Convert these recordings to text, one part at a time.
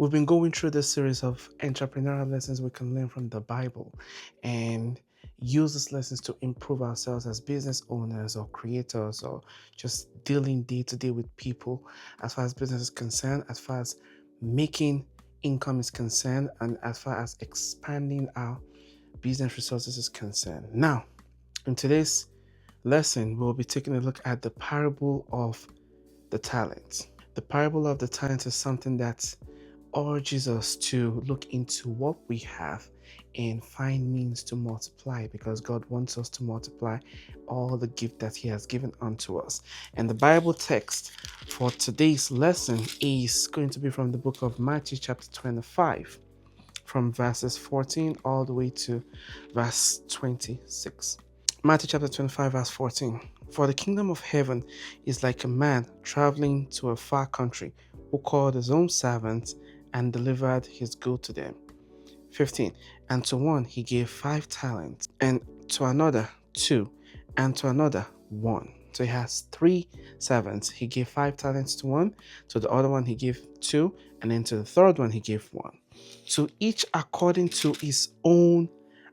We've been going through this series of entrepreneurial lessons we can learn from the Bible and use these lessons to improve ourselves as business owners or creators or just dealing day to day with people as far as business is concerned, as far as making income is concerned, and as far as expanding our business resources is concerned. Now, in today's lesson, we'll be taking a look at the parable of the talents. The parable of the talents is something that urges us to look into what we have and find means to multiply, because God wants us to multiply all the gift that He has given unto us. And the Bible text for today's lesson is going to be from the book of Matthew, chapter 25, from verses 14 all the way to verse 26. Matthew chapter 25, verse 14. For the kingdom of heaven is like a man traveling to a far country, who called his own servants and delivered his good to them. 15. And to one he gave 5 talents, and to another 2, and to another 1. So he has 3 servants. He gave 5 talents to one, to the other one he gave 2, and then to the third one he gave 1. To each according to his own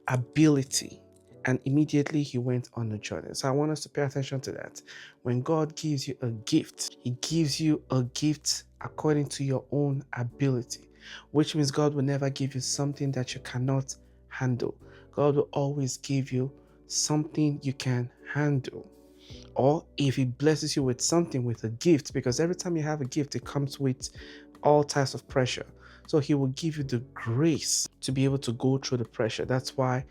ability. And immediately he went on a journey. So I want us to pay attention to that. When God gives you a gift, He gives you a gift according to your own ability, which means God will never give you something that you cannot handle. God will always give you something you can handle. Or if He blesses you with something, with a gift, because every time you have a gift, it comes with all types of pressure. So He will give you the grace to be able to go through the pressure. That's why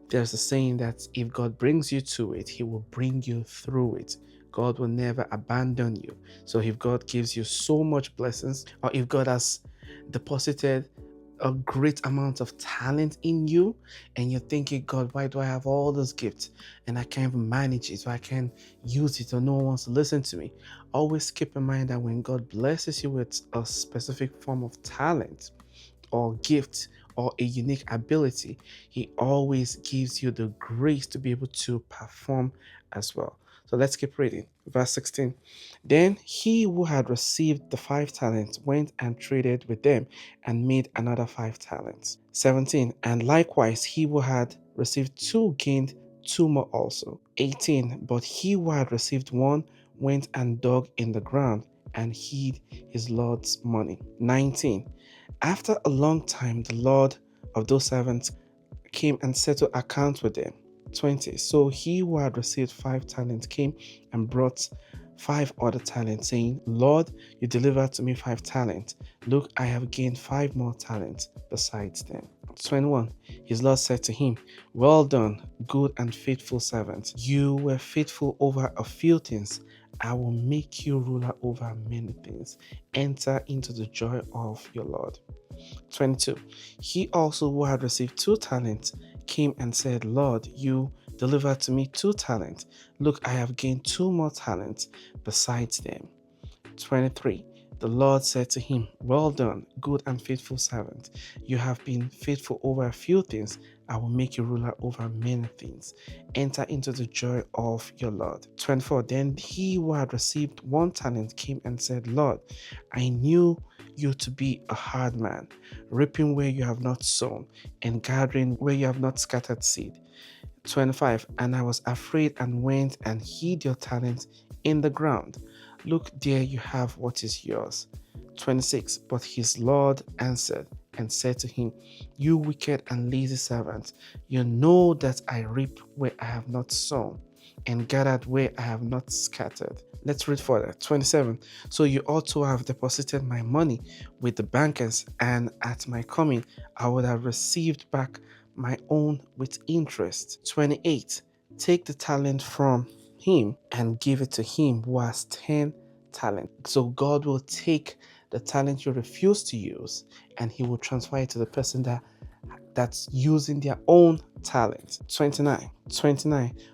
there's a saying that if God brings you to it, He will bring you through it. God will never abandon you. So if God gives you so much blessings, or if God has deposited a great amount of talent in you, and you're thinking, God, why do I have all those gifts and I can't even manage it, or I can't use it, or no one wants to listen to me? Always keep in mind that when God blesses you with a specific form of talent or gift or a unique ability, He always gives you the grace to be able to perform as well. So let's keep reading. Verse 16. Then he who had received the 5 talents went and traded with them and made another 5 talents. 17. And likewise he who had received 2 gained 2 more also. 18. But he who had received 1 went and dug in the ground and hid his Lord's money. 19. After a long time, the Lord of those servants came and settled accounts with them. 20. So he who had received 5 talents came and brought 5 other talents, saying, Lord, you delivered to me 5 talents. Look, I have gained 5 more talents besides them. 21. His Lord said to him, Well done, good and faithful servant. You were faithful over a few things. I will make you ruler over many things. Enter into the joy of your Lord. 22. He also who had received 2 talents came and said, Lord, you delivered to me 2 talents. Look, I have gained 2 more talents besides them. 23. The Lord said to him, Well done, good and faithful servant. You have been faithful over a few things. I will make you ruler over many things. Enter into the joy of your Lord. 24. Then he who had received 1 talent came and said, Lord, I knew you to be a hard man, reaping where you have not sown, and gathering where you have not scattered seed. 25. And I was afraid and went and hid your talent in the ground. Look, there you have what is yours. 26. But his Lord answered and said to him, You wicked and lazy servant, you know that I reap where I have not sown, and gathered where I have not scattered. Let's read further. 27. So you ought to have deposited my money with the bankers, and at my coming I would have received back my own with interest. 28. Take the talent from him and give it to him who has 10 talents. So God will take the talent you refuse to use, and He will transfer it to the person that's using their own talent. 29.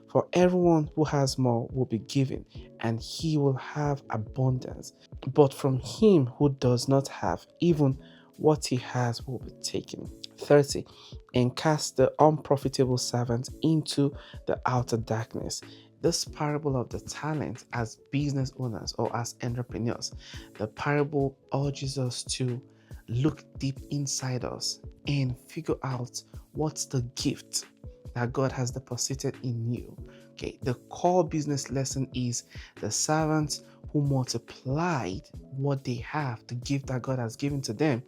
For everyone who has more will be given, and he will have abundance. But from him who does not have, even what he has will be taken. 30. And cast the unprofitable servant into the outer darkness. This parable of the talent, as business owners or as entrepreneurs, the parable urges us to look deep inside us and figure out what's the gift that God has deposited in you. Okay, the core business lesson is the servants who multiplied what they have, the gift that God has given to them,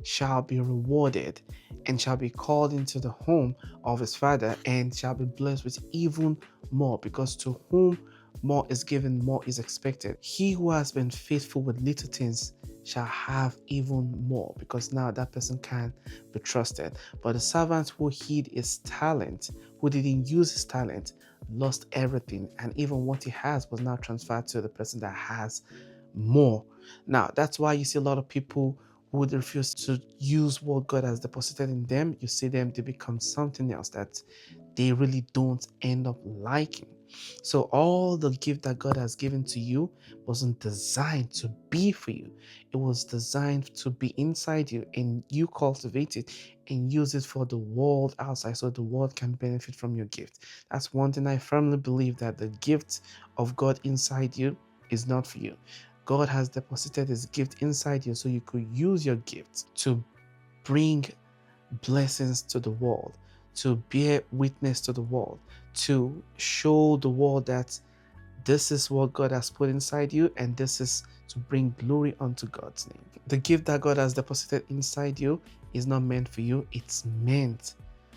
shall be rewarded and shall be called into the home of his father and shall be blessed with even more, because to whom more is given, more is expected. He who has been faithful with little things shall have even more, because now that person can be trusted. But the servant who hid his talent, who didn't use his talent, lost everything, and even what he has was now transferred to the person that has more. Now that's why you see a lot of people who would refuse to use what God has deposited in them. You see them, they become something else that they really don't end up liking. So all the gift that God has given to you wasn't designed to be for you. It was designed to be inside you, and you cultivate it and use it for the world outside, so the world can benefit from your gift. That's one thing I firmly believe, that the gift of God inside you is not for you. God has deposited his gift inside you so you could use your gift to bring blessings to the world, to bear witness to the world, to show the world that this is what God has put inside you, and this is to bring glory unto God's name. The gift that God has deposited inside you is not meant for you, it's meant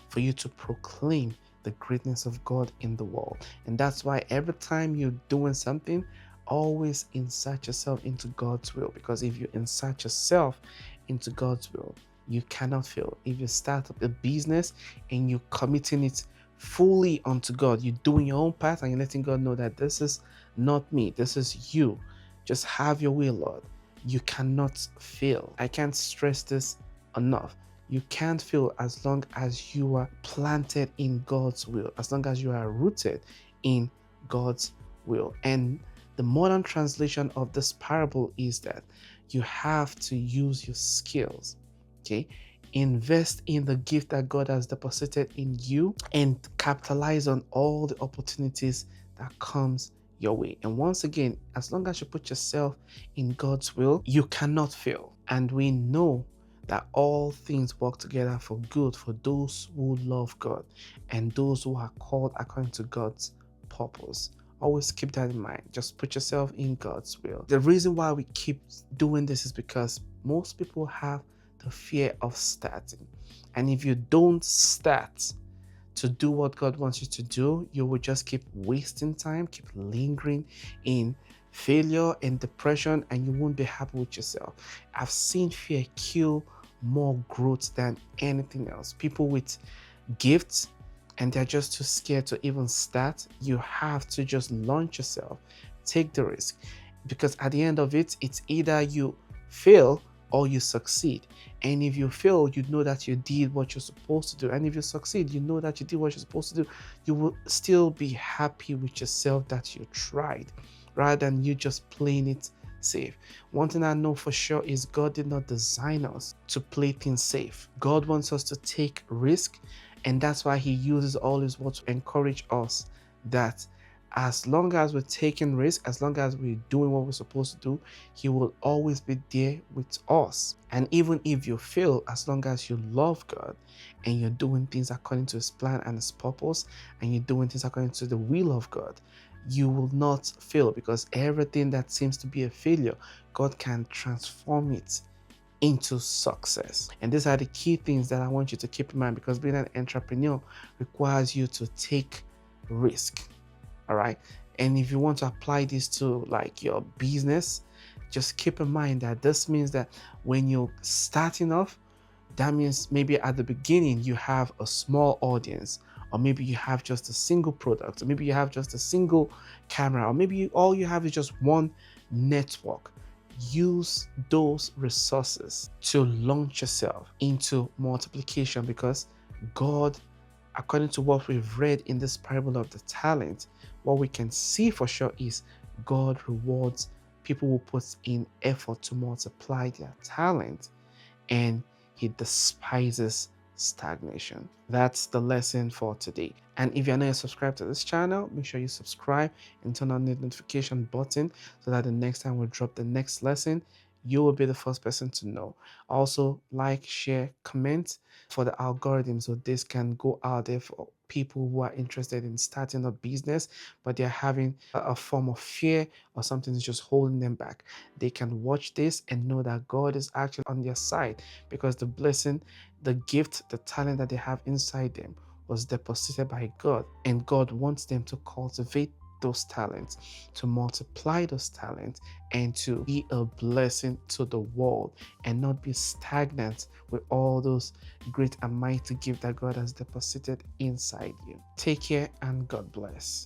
for you to proclaim the greatness of God in the world. And that's why every time you're doing something, always insert yourself into God's will, because if you insert yourself into God's will, you cannot fail. If you start up a business and you're committing it fully unto God, you're doing your own part and you're letting God know that this is not me, this is you. Just have your way, Lord. You cannot fail. I can't stress this enough. You can't fail as long as you are planted in God's will, as long as you are rooted in God's will. And the modern translation of this parable is that you have to use your skills. Okay, invest in the gift that God has deposited in you and capitalize on all the opportunities that comes your way. And once again, as long as you put yourself in God's will, you cannot fail. And we know that all things work together for good for those who love God and those who are called according to God's purpose. Always keep that in mind. Just put yourself in God's will. The reason why we keep doing this is because most people have the fear of starting. And if you don't start to do what God wants you to do, you will just keep wasting time, keep lingering in failure and depression, and you won't be happy with yourself. I've seen fear kill more growth than anything else. People with gifts and they're just too scared to even start. You have to just launch yourself, take the risk, because at the end of it, it's either you fail or you succeed. And if you fail, you know that you did what you're supposed to do. And if you succeed, you know that you did what you're supposed to do. You will still be happy with yourself that you tried, rather than you just playing it safe. One thing I know for sure is God did not design us to play things safe. God wants us to take risk, and that's why he uses all his words to encourage us that as long as we're taking risk, as long as we're doing what we're supposed to do, he will always be there with us. And even if you fail, as long as you love God and you're doing things according to his plan and his purpose, and you're doing things according to the will of God, you will not fail, because everything that seems to be a failure, God can transform it into success. And these are the key things that I want you to keep in mind, because being an entrepreneur requires you to take risk. All right. And if you want to apply this to like your business, just keep in mind that this means that when you're starting off, that means maybe at the beginning you have a small audience, or maybe you have just a single product, or maybe you have just a single camera, or maybe all you have is just one network. Use those resources to launch yourself into multiplication, because God, according to what we've read in this parable of the talent, what we can see for sure is God rewards people who put in effort to multiply their talent, and he despises stagnation. That's the lesson for today. And if you're not subscribed to this channel, make sure you subscribe and turn on the notification button so that the next time we drop the next lesson, you will be the first person to know. Also, like, share, comment for the algorithm so this can go out there for people who are interested in starting a business, but they're having a form of fear or something is just holding them back. They can watch this and know that God is actually on their side, because the blessing, the gift, the talent that they have inside them was deposited by God, and God wants them to cultivate those talents, to multiply those talents, and to be a blessing to the world and not be stagnant with all those great and mighty gifts that God has deposited inside you. Take care and God bless.